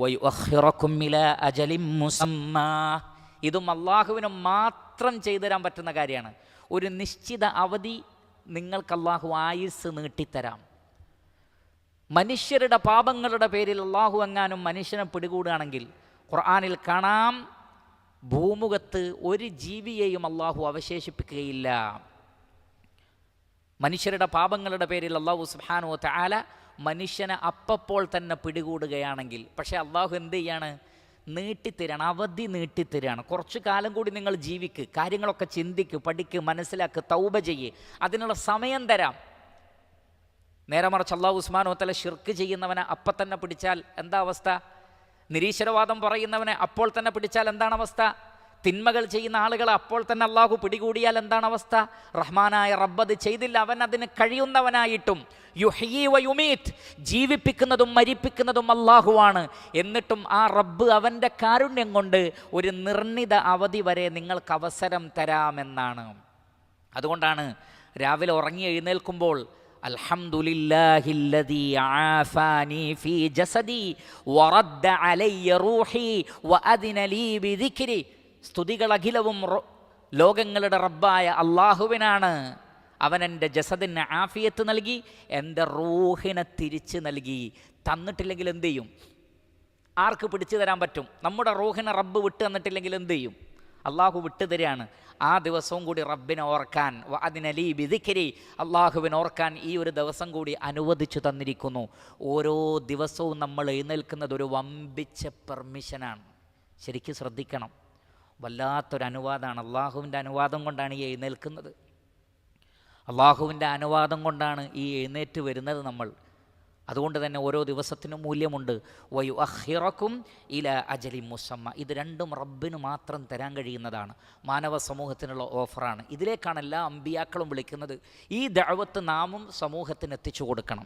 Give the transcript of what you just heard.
വയുഅഖിറകും ഇലാ അജലിൻ മുസമ്മാ. ഇതും അള്ളാഹുവിന് മാത്രം ചെയ്തു തരാൻ പറ്റുന്ന കാര്യമാണ്. ഒരു നിശ്ചിത അവധി നിങ്ങൾക്ക് അള്ളാഹു ആയുസ് നീട്ടിത്തരാം. മനുഷ്യരുടെ പാപങ്ങളുടെ പേരിൽ അള്ളാഹു എങ്ങാനും മനുഷ്യനെ പിടികൂടുകയാണെങ്കിൽ ഖുർആനിൽ കാണാം, ഭൂമുഖത്ത് ഒരു ജീവിയെയും അള്ളാഹു അവശേഷിപ്പിക്കുകയില്ല. മനുഷ്യരുടെ പാപങ്ങളുടെ പേരിൽ അള്ളാഹു സുബ്ഹാനഹു വ തആല മനുഷ്യനെ അപ്പോൾ തന്നെ പിടികൂടുകയാണെങ്കിൽ, പക്ഷേ അള്ളാഹു എന്ത് ചെയ്യാണ്? നീട്ടിത്തരാണ്, അവധി നീട്ടിത്തരാണ്. കുറച്ചു കാലം കൂടി നിങ്ങൾ ജീവിക്ക്, കാര്യങ്ങളൊക്കെ ചിന്തിക്ക്, പഠിക്ക്, മനസ്സിലാക്ക്, തൗബ ചെയ്യ്, അതിനുള്ള സമയം തരാം. നേരെ മറിച്ച് അള്ളാഹു സുബ്ഹാനഹു വ തആല ശിർക്ക് ചെയ്യുന്നവനെ അപ്പം തന്നെ പിടിച്ചാൽ എന്താ അവസ്ഥ? നിരീശ്വരവാദം പറയുന്നവനെ അപ്പോൾ തന്നെ പിടിച്ചാൽ എന്താണ് അവസ്ഥ? തിന്മകൾ ചെയ്യുന്ന ആളുകളെ അപ്പോൾ തന്നെ അള്ളാഹു പിടികൂടിയാൽ എന്താണ് അവസ്ഥ? റഹ്മാനായ റബ്ബ് അത് ചെയ്തില്ല, അവൻ അതിന് കഴിയുന്നവനായിട്ടും. യുഹ്യി വ യുമീത്ത്, ജീവിപ്പിക്കുന്നതും മരിപ്പിക്കുന്നതും അള്ളാഹുവാണ്. എന്നിട്ടും ആ റബ്ബ് അവൻ്റെ കാരുണ്യം കൊണ്ട് ഒരു നിർണിത അവധി വരെ നിങ്ങൾക്ക് അവസരം തരാമെന്നാണ്. അതുകൊണ്ടാണ് രാവിലെ ഉറങ്ങി എഴുന്നേൽക്കുമ്പോൾ അൽഹംദുലില്ലാഹില്ലദീ ആഫാനി ഫീ ജസദി വറദ്ദ അലയ്യ റൂഹി വഅദിന ലീ ബിദിക്രി. സ്തുതികൾ അഖിലവും ലോകങ്ങളുടെ റബ്ബായ അള്ളാഹുവിനാണ്. അവൻ എൻ്റെ ജസദിന് ആഫിയത്ത് നൽകി, എൻ്റെ റൂഹിനെ തിരിച്ച് നൽകി. തന്നിട്ടില്ലെങ്കിൽ എന്ത് ചെയ്യും? ആർക്ക് പിടിച്ചു തരാൻ പറ്റും? നമ്മുടെ റൂഹിനെ റബ്ബ് വിട്ട് തന്നിട്ടില്ലെങ്കിൽ എന്ത് ചെയ്യും? അള്ളാഹു വിട്ടു തരികയാണ്. ആ ദിവസവും കൂടി റബ്ബിനെ ഓർക്കാൻ, അതിനലീ ബിദിക്രി, അള്ളാഹുവിനെ ഓർക്കാൻ ഈ ഒരു ദിവസം കൂടി അനുവദിച്ചു തന്നിരിക്കുന്നു. ഓരോ ദിവസവും നമ്മൾ എഴുന്നേൽക്കുന്നത് ഒരു വമ്പിച്ച പെർമിഷനാണ്. ശരിക്കും ശ്രദ്ധിക്കണം. വല്ലാത്തൊരു അനുവാദമാണ്. അള്ളാഹുവിൻ്റെ അനുവാദം കൊണ്ടാണ് ഈ എഴുന്നേൽക്കുന്നത്. അള്ളാഹുവിൻ്റെ അനുവാദം കൊണ്ടാണ് ഈ എഴുന്നേറ്റ് വരുന്നത് നമ്മൾ. അതുകൊണ്ട് തന്നെ ഓരോ ദിവസത്തിനും മൂല്യമുണ്ട്. വയുഅഖിറകും ഇലാ അജലിൻ മുസമ്മ. ഇത് രണ്ടും റബ്ബിന് മാത്രം തരാൻ കഴിയുന്നതാണ്. മാനവ സമൂഹത്തിനുള്ള ഓഫറാണ്. ഇതിലേക്കാണ് എല്ലാ അമ്പിയാക്കളും വിളിക്കുന്നത്. ഈ ദഅവത്ത് നാമും സമൂഹത്തിന് എത്തിച്ചു കൊടുക്കണം.